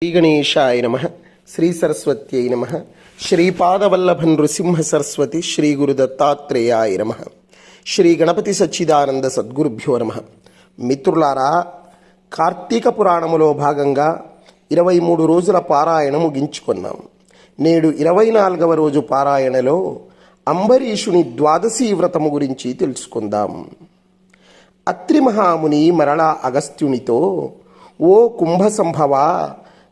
శ్రీగణేశాయ నమ. శ్రీ సరస్వత్యై నమ. శ్రీపాదవల్లభ నృసింహ సరస్వతి శ్రీ గురు దత్తాత్రేయాయ నమ. శ్రీ గణపతి సచ్చిదానంద సద్గురుభ్యో నమ. మిత్రులారా, కార్తీక పురాణములో భాగంగా 23 రోజుల పారాయణ ముగించుకున్నాం. నేడు 24వ రోజు పారాయణలో అంబరీషుని ద్వాదశీ వ్రతము గురించి తెలుసుకుందాం. అత్రి మహాముని మరలా అగస్త్యునితో, ఓ కుంభ సంభవ,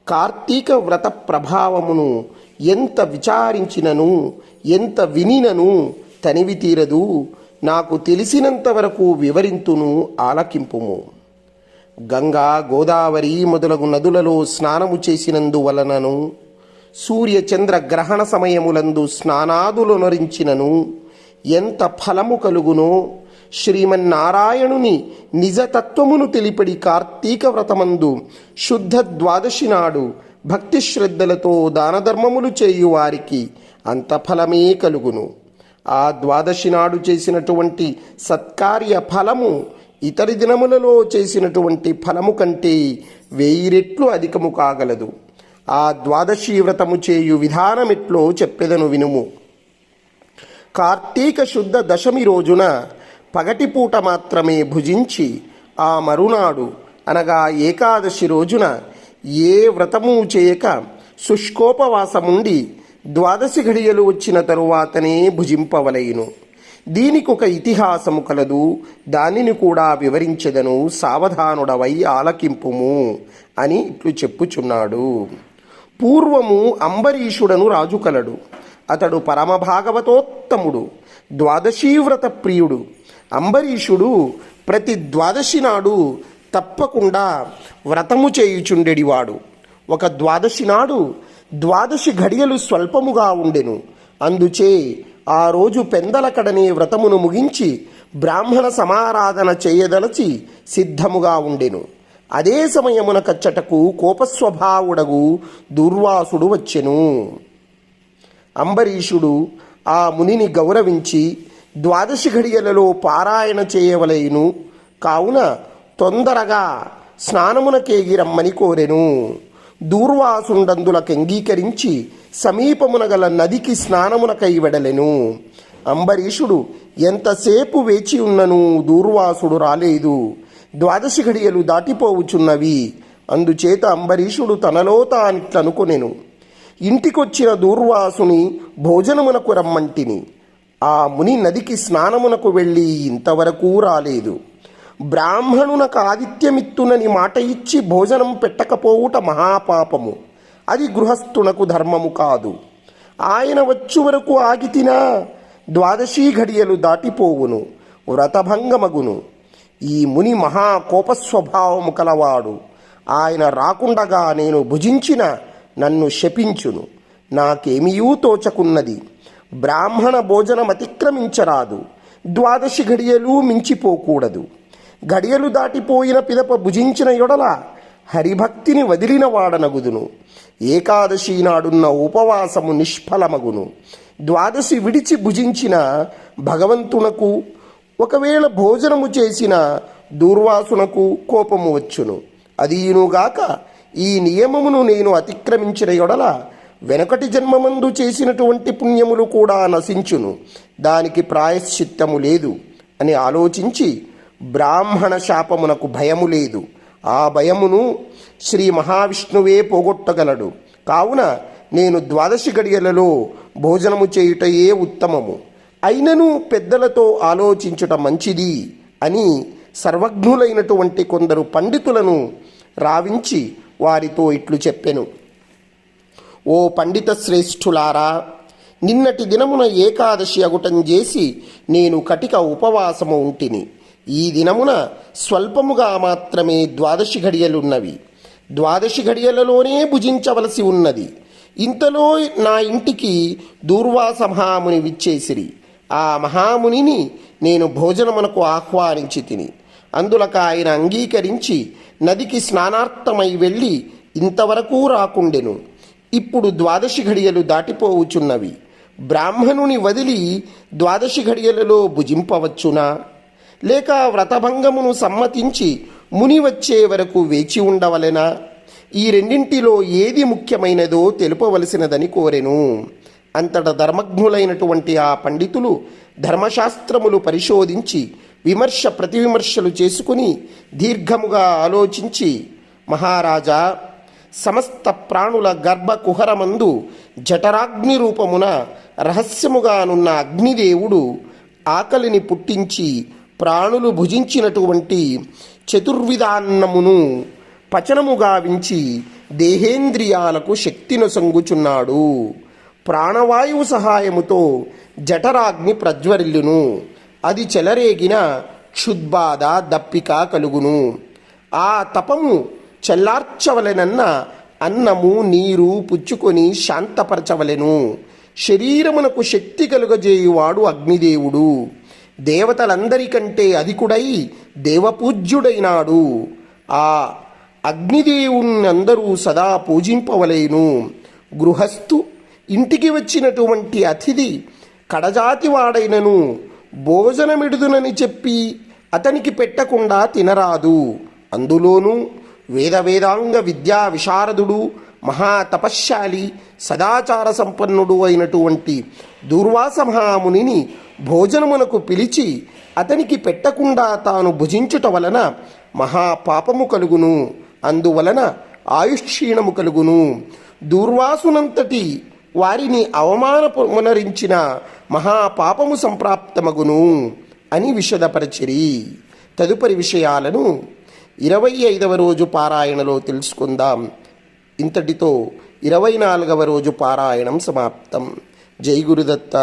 కార్తీక వ్రత ప్రభావమును ఎంత విచారించినను ఎంత వినినను తనివి తీరదు. నాకు తెలిసినంత వరకు వివరింతును, ఆలకింపుము. గంగా, గోదావరి మొదలగు నదులలో స్నానము చేసినందువలనను, సూర్య చంద్ర గ్రహణ సమయములందు స్నానాదులొనరించినను ఎంత ఫలము కలుగునో, శ్రీమన్నారాయణుని నిజతత్వమును తెలిపడి కార్తీక వ్రతమందు శుద్ధ ద్వాదశి నాడు భక్తి శ్రద్ధలతో దానధర్మములు చేయువారికి అంత ఫలమే కలుగును. ఆ ద్వాదశి నాడు చేసినటువంటి సత్కార్య ఫలము ఇతరి దినములలో చేసినటువంటి ఫలము కంటే 1000 రెట్లు అధికము కాగలదు. ఆ ద్వాదశి వ్రతము చేయు విధానమెట్లో చెప్పెదను వినుము. కార్తీక శుద్ధ దశమి రోజున పగటిపూట మాత్రమే భుజించి, ఆ మరునాడు అనగా ఏకాదశి రోజున ఏ వ్రతము చేయక శుష్కోపవాసముండి ద్వాదశి ఘడియలు వచ్చిన తరువాతనే భుజింపవలయును. దీనికొక ఇతిహాసము కలదు, దానిని కూడా వివరించెదను, సావధానుడవై ఆలకింపుము అని ఇట్లు చెప్పుచున్నాడు. పూర్వము అంబరీషుడను రాజు కలడు. అతడు పరమభాగవతోత్తముడు, ద్వాదశీవ్రత ప్రియుడు. అంబరీషుడు ప్రతి ద్వాదశి నాడు తప్పకుండా వ్రతము చేయుచుండెడివాడు. ఒక ద్వాదశి నాడు ద్వాదశి ఘడియలు స్వల్పముగా ఉండెను. అందుచే ఆ రోజు పెందలకడనే వ్రతమును ముగించి బ్రాహ్మణ సమారాధన చేయదలచి సిద్ధముగా ఉండెను. అదే సమయమున కచ్చటకు కోపస్వభావుడగు దుర్వాసుడు వచ్చెను. అంబరీషుడు ఆ మునిని గౌరవించి, ద్వాదశి ఘడియలలో పారాయణ చేయవలయును కావున తొందరగా స్నానమునకేగి రమ్మని కోరెను. దూర్వాసుండందులకు అంగీకరించి సమీపమున గల నదికి స్నానమునకై వెడలెను. అంబరీషుడు ఎంతసేపు వేచి ఉన్నను దూర్వాసుడు రాలేదు. ద్వాదశి ఘడియలు దాటిపోవుచున్నవి. అందుచేత అంబరీషుడు తనలో తానిట్లనుకొనెను, ఇంటికొచ్చిన దూర్వాసుని భోజనమునకు రమ్మంటిని. ఆ ముని నదికి స్నానమునకు వెళ్ళి ఇంతవరకు రాలేదు. బ్రాహ్మణునకు ఆదిత్యమిత్తునని మాట ఇచ్చి భోజనం పెట్టకపోవుట మహాపాపము. అది గృహస్థునకు ధర్మము కాదు. ఆయన వచ్చు వరకు ఆగితినా ద్వాదశీ ఘడియలు దాటిపోవును, వ్రతభంగమగును. ఈ ముని మహాకోపస్వభావము కలవాడు. ఆయన రాకుండగా నేను భుజించిన నన్ను శపించును. నాకేమియూ తోచకున్నది. బ్రాహ్మణ భోజనం అతిక్రమించరాదు. ద్వాదశి ఘడియలు మించిపోకూడదు. ఘడియలు దాటిపోయిన పిదప భుజించిన యొడల హరిభక్తిని వదిలిన వాడనగుదును. ఏకాదశి నాడున్న ఉపవాసము నిష్ఫలమగును. ద్వాదశి విడిచి భుజించిన భగవంతునకు, ఒకవేళ భోజనము చేసిన దూర్వాసునకు కోపము వచ్చును. అదీనుగాక ఈ నియమమును నేను అతిక్రమించిన యొడల వెనకటి జన్మమందు చేసినటువంటి పుణ్యములు కూడా నశించును. దానికి ప్రాయశ్చిత్తము లేదు అని ఆలోచించి, బ్రాహ్మణ శాపమునకు భయము లేదు, ఆ భయమును శ్రీ మహావిష్ణువే పోగొట్టగలడు. కావున నేను ద్వాదశి గడియలలో భోజనము చేయుటయే ఉత్తమము. అయినను పెద్దలతో ఆలోచించుట మంచిది అని సర్వజ్ఞులైనటువంటి కొందరు పండితులను రావించి వారితో ఇట్లు చెప్పెను. ఓ పండిత శ్రేష్ఠులారా, నిన్నటి దినమున ఏకాదశి అగుటం చేసి నేను కటిక ఉపవాసము ఉంటిని. ఈ దినమున స్వల్పముగా మాత్రమే ద్వాదశి ఘడియలున్నవి. ద్వాదశి ఘడియలలోనే భుజించవలసి ఉన్నది. ఇంతలో నా ఇంటికి దూర్వాస మహాముని విచ్చేసిరి. ఆ మహామునిని నేను భోజనమునకు ఆహ్వానించి తిని, అందులకు ఆయన అంగీకరించి నదికి స్నానార్థమై వెళ్ళి ఇంతవరకు రాకుండెను. ఇప్పుడు ద్వాదశి ఘడియలు దాటిపోవుచున్నవి. బ్రాహ్మణుని వదిలి ద్వాదశి ఘడియలలో భుజింపవచ్చునా? లేక వ్రతభంగమును సమ్మతించి ముని వచ్చే వరకు వేచి ఉండవలెనా? ఈ రెండింటిలో ఏది ముఖ్యమైనదో తెలుపవలసినదని కోరెను. అంతట ధర్మజ్ఞులైనటువంటి ఆ పండితులు ధర్మశాస్త్రములు పరిశోధించి విమర్శ ప్రతివిమర్శలు చేసుకుని దీర్ఘముగా ఆలోచించి, మహారాజా, సమస్త ప్రాణుల గర్భ కుహరమందు జఠరాగ్ని రూపమున రహస్యముగానున్న అగ్నిదేవుడు ఆకలిని పుట్టించి ప్రాణులు భుజించినటువంటి చతుర్విధాన్నమును పచనము గావించి దేహేంద్రియాలకు శక్తినొసంగుచున్నాడు. ప్రాణవాయువు సహాయముతో జఠరాగ్ని ప్రజ్వరిల్లును. అది చెలరేగిన క్షుద్బాధ దప్పిక కలుగును. ఆ తపము చల్లార్చవలెనన్న అన్నము నీరు పుచ్చుకొని శాంతపరచవలెను. శరీరమునకు శక్తి కలుగజేయువాడు అగ్నిదేవుడు. దేవతలందరికంటే అధికుడై దేవపూజ్యుడైనాడు. ఆ అగ్నిదేవుణ్ణందరూ సదా పూజింపవలేను. గృహస్థు ఇంటికి వచ్చినటువంటి అతిథి కడజాతివాడైనను భోజనమిడుదునని చెప్పి అతనికి పెట్టకుండా తినరాదు. అందులోనూ వేదాంగ విద్యా విశారదుడు, మహాతపశ్శాలి, సదాచార సంపన్నుడు అయినటువంటి దూర్వాస మహామునిని భోజనమునకు పిలిచి అతనికి పెట్టకుండా తాను భుజించుట వలన మహాపాపము కలుగును. అందువలన ఆయుష్క్షీణము కలుగును. దూర్వాసునంతటి వారిని అవమానమునరించిన మహాపాపము సంప్రాప్తమగును అని విశదపరచిరి. తదుపరి విషయాలను 25వ రోజు పారాయణలో తెలుసుకుందాం. ఇంతటితో 24వ రోజు పారాయణం సమాప్తం. జై గురుదత్త.